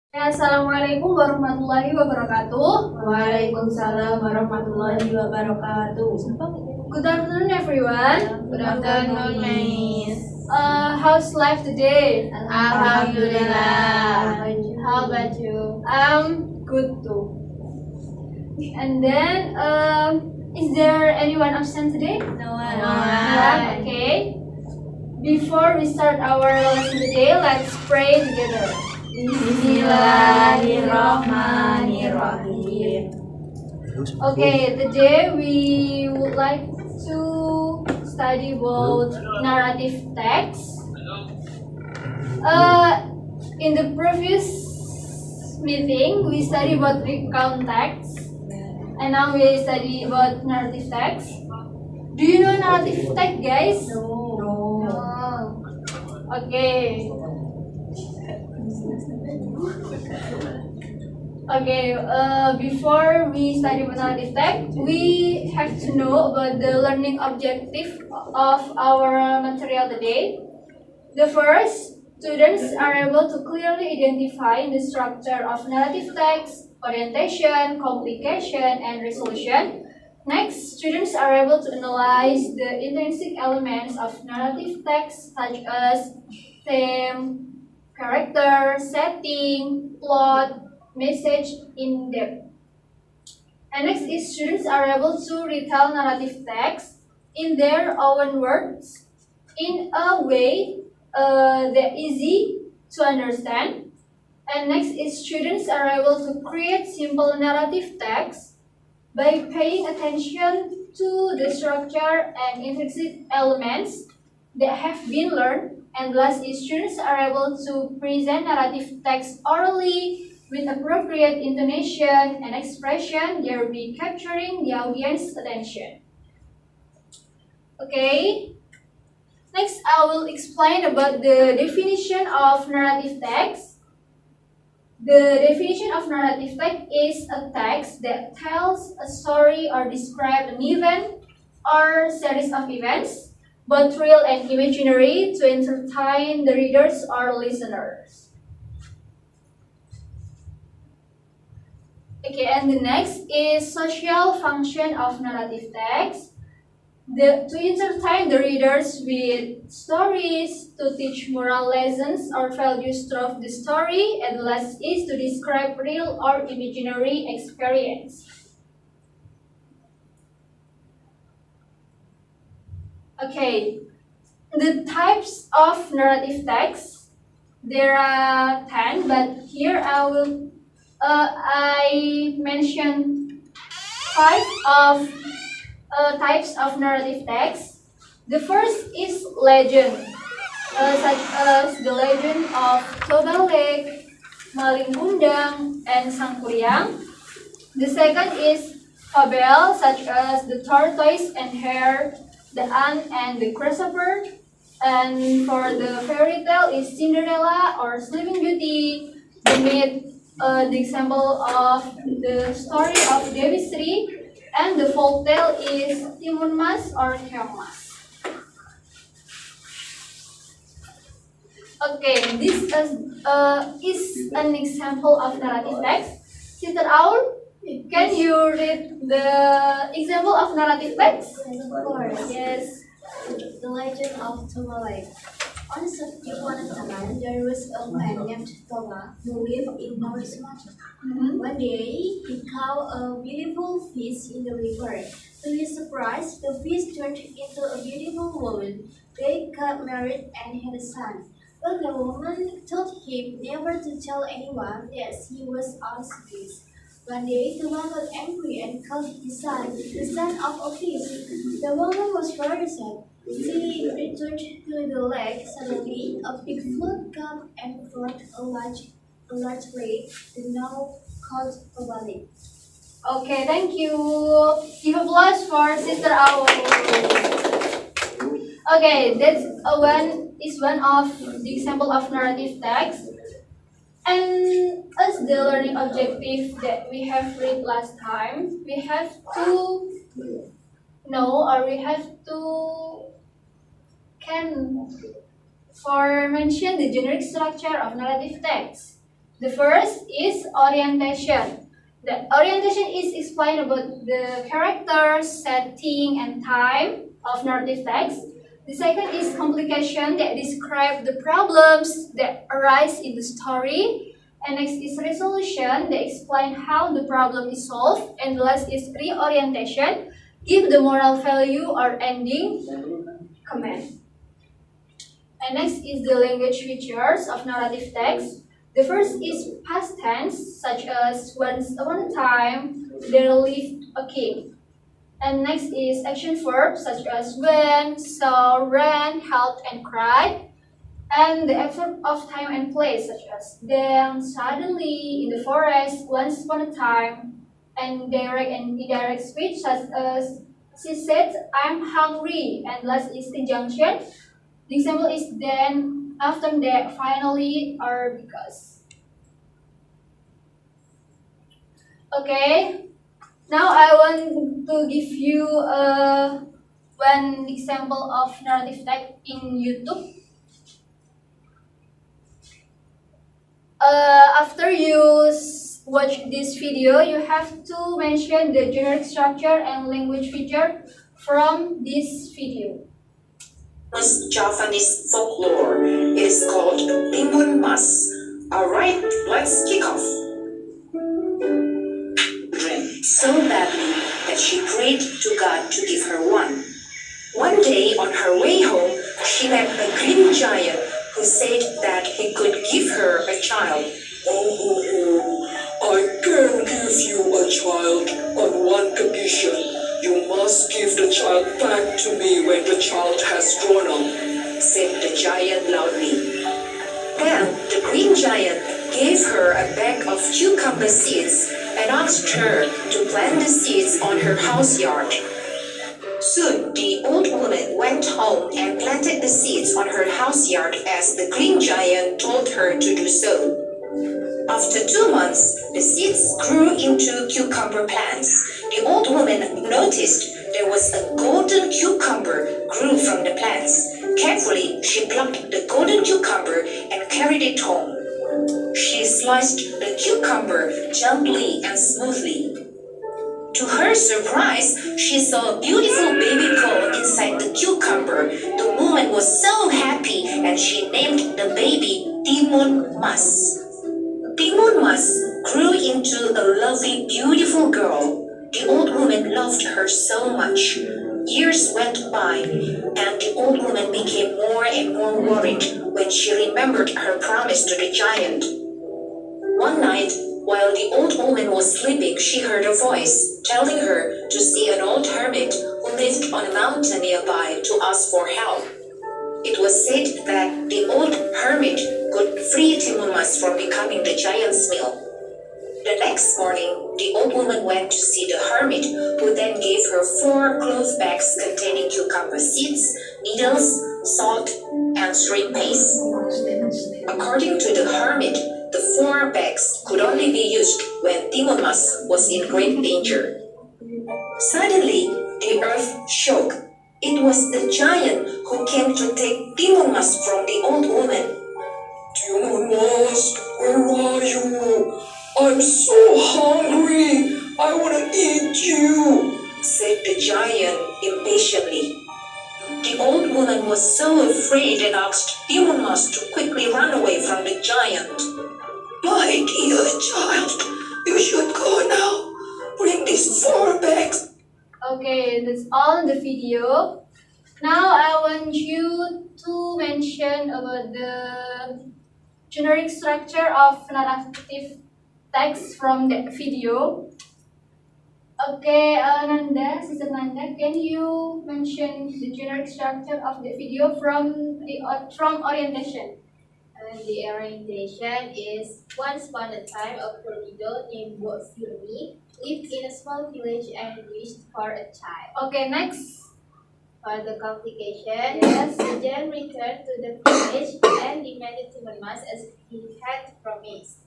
Assalamualaikum warahmatullahi wabarakatuh. Waalaikumsalam warahmatullahi wabarakatuh. Good afternoon, everyone. Good afternoon, Miss. How's life today? Alhamdulillah. How about you? Good too. And then, is there anyone absent today? No one. Okay. Before we start our lesson today, let's pray together. Bismillahirrahmanirrahim. Okay, today we would like to study about narrative text. In the previous meeting, we studied about recount text, and now we study about narrative text. Do you know narrative text, guys? No. Oh. Okay. Before we study narrative text, we have to know about the learning objective of our material today. The first, students are able to clearly identify the structure of narrative text, orientation, complication, and resolution. Next, students are able to analyze the intrinsic elements of narrative text such as theme, character, setting, plot, message in depth. And next is students are able to retell narrative text in their own words in a way that easy to understand. And next is students are able to create simple narrative text by paying attention to the structure and intrinsic elements that have been learned. And last is students are able to present narrative text orally with appropriate intonation and expression, thereby capturing the audience's attention. Okay. Next, I will explain about the definition of narrative text. The definition of narrative text is a text that tells a story or describes an event or series of events, both real and imaginary, to entertain the readers or listeners. Okay, and the next is social function of narrative text. To entertain the readers with stories, to teach moral lessons or values through the story, and last is to describe real or imaginary experience. Okay, the types of narrative text, there are 10, but here I mentioned 5 of types of narrative text. The first is legend, such as the legend of Toba Lake, Maling Kundang, and Sangkuriang. The second is fable, such as the tortoise and hare, the ant and the grasshopper. And for the fairy tale is Cinderella or Sleeping Beauty, the myth, the example of the story of Dewi Sri. And the folk tale is Timun Mas or Keong Mas. Okay, this is an example of narrative text. Sister Aul, can you read the example of narrative text? Of course. Yes. The Legend of Toba Lake. Once upon a time, there was a man named Toba who lived in North Sumatra. One day, he caught a beautiful fish in the river. To his surprise, the fish turned into a beautiful woman. They got married and had a son. But the woman told him never to tell anyone that he was a fish. One day, the woman got angry and called his son the son of a fish. The woman was very sad. She returned to the lake. Suddenly, a big flood came and flooded a large lake, the now called Toba Lake. Okay, thank you. Give applause for Sister Aul. Okay, that's one of the example of narrative text. And as the learning objective that we have read last time, we have to know or we have to can for mention the generic structure of narrative text. The first is orientation. The orientation is explained about the characters, setting, and time of narrative text. The second is complication that describe the problems that arise in the story. And next is resolution that explain how the problem is solved. And the last is reorientation, give the moral value or ending comment. And next is the language features of narrative text. The first is past tense, such as once upon a time there lived a king. And next is action verbs, such as went, saw, ran, helped, and cried. And the adverb of time and place, such as then, suddenly, in the forest, once upon a time. And direct and indirect speech, such as she said, I'm hungry. And last is conjunction. The example is then, after that, finally, or because. Okay, now I want to give you one example of narrative text in YouTube. After you watch this video, you have to mention the generic structure and language feature from this video. Javanese folklore. It is called Timun Mas. Alright, let's kick off. So badly that she prayed to God to give her one. One day on her way home, she met a green giant who said that he could give her a child. I can give you a child on one condition. You must give the child back to me when the child has grown up, said the giant loudly. Then the green giant gave her a bag of cucumber seeds and asked her to plant the seeds on her house yard. Soon the old woman went home and planted the seeds on her house yard as the green giant told her to do so. After 2 months, the seeds grew into cucumber plants. The old woman noticed there was a golden cucumber grew from the plants. Carefully, she plucked the golden cucumber and carried it home. She sliced the cucumber gently and smoothly. To her surprise, she saw a beautiful baby girl inside the cucumber. The woman was so happy and she named the baby Timun Mas. Timun Mas grew into a lovely, beautiful girl. The old woman loved her so much. Years went by, and the old woman became more and more worried when she remembered her promise to the giant. One night, while the old woman was sleeping, she heard a voice telling her to see an old hermit who lived on a mountain nearby to ask for help. It was said that the old hermit could free Timun Mas from becoming the giant's meal. The next morning, the old woman went to see the hermit, who then gave her 4 cloth bags containing cucumber seeds, needles, salt, and shrimp paste. According to the hermit, the 4 bags could only be used when Timun Mas was in great danger. Suddenly, the earth shook. It was the giant who came to take Timun Mas from the old woman. Timun Mas, where are you? I'm so hungry. I want to eat you, said the giant impatiently. The old woman was so afraid and asked Timun Mas to quickly run away from the giant. My dear child, you should go now. Bring these 4 bags. Okay, that's all the video. Now I want you to mention about the generic structure of narrative text from that video. Okay, Sister Nanda, can you mention the generic structure of the video from orientation? The orientation is once upon a time a poor widow named Bo Sirmi lived in a small village and wished for a child. Okay, next. For the complication, the giant returned to the village and demanded Timun Mas as he had promised.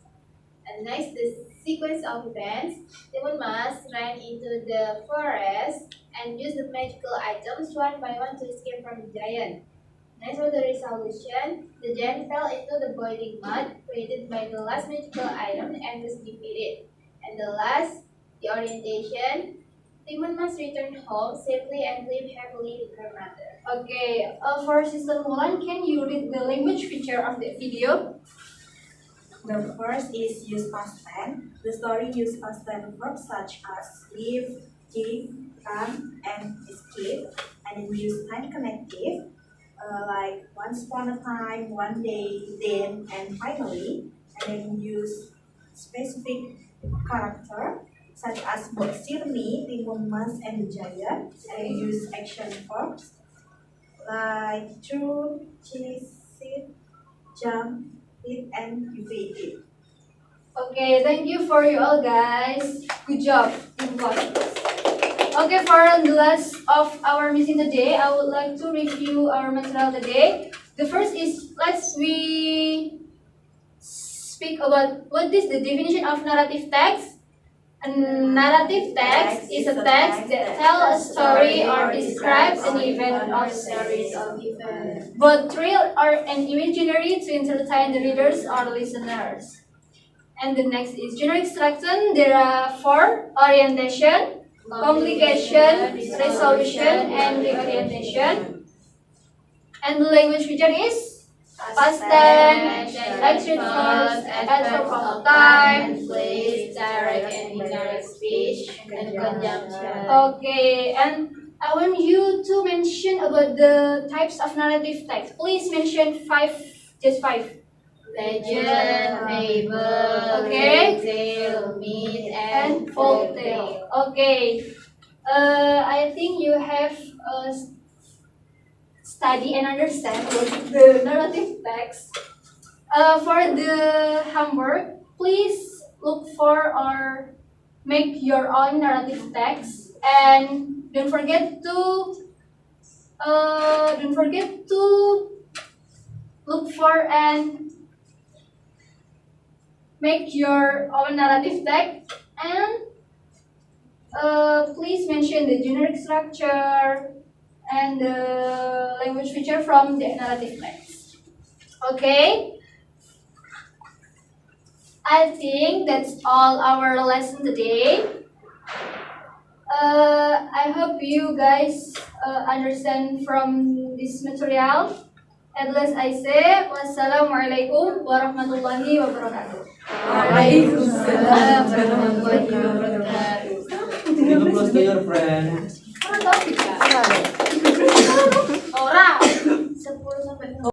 And next, the sequence of events, Timun Mas ran into the forest and used the magical items one by one to escape from the giant. Next for the resolution, the giant fell into the boiling mud created by the last magical item and was defeated. And the last, the orientation, Timon must return home safely and live happily with her mother. Okay, for Sister Mulan, can you read the language feature of the video? The first is use past tense. The story uses past tense verbs such as leave, give, come, and escape. And then use time connective, like once upon a time, one day, then, and finally. And then use specific character such as Sirni, Timun Mas, and the Giant. And then use action verbs like through, chase, sit, jump, it, and evade. Okay, thank you for you all guys. Good job. Okay, for the last of our missing today, I would like to review our material today. The first is we speak about what is the definition of narrative text. A narrative text is a text that tells a story or describes an event or series of events, both real or an imaginary, to entertain the readers or listeners. And the next is generic structure. There are 4: orientation, complication, resolution, and reorientation. And the language feature is past tense, action verbs, adverb of time, place, direct and indirect speech, and conjunction. Okay, and I want you to mention about the types of narrative text. Please mention 5, just 5. Legend, fable, Okay. tale, myth, And folk tale. Okay, I think you have study and understand about the narrative text. For the homework, please look for or make your own narrative text, and don't forget to look for and make your own narrative text, and please mention the generic structure and the language feature from the narrative text. Okay, I think that's all our lesson today. I hope you guys understand from this material. At last I say, wassalamualaikum warahmatullahi wabarakatuh. Waalaikumsalam warahmatullahi wabarakatuh. Give applause to your friend. Ora.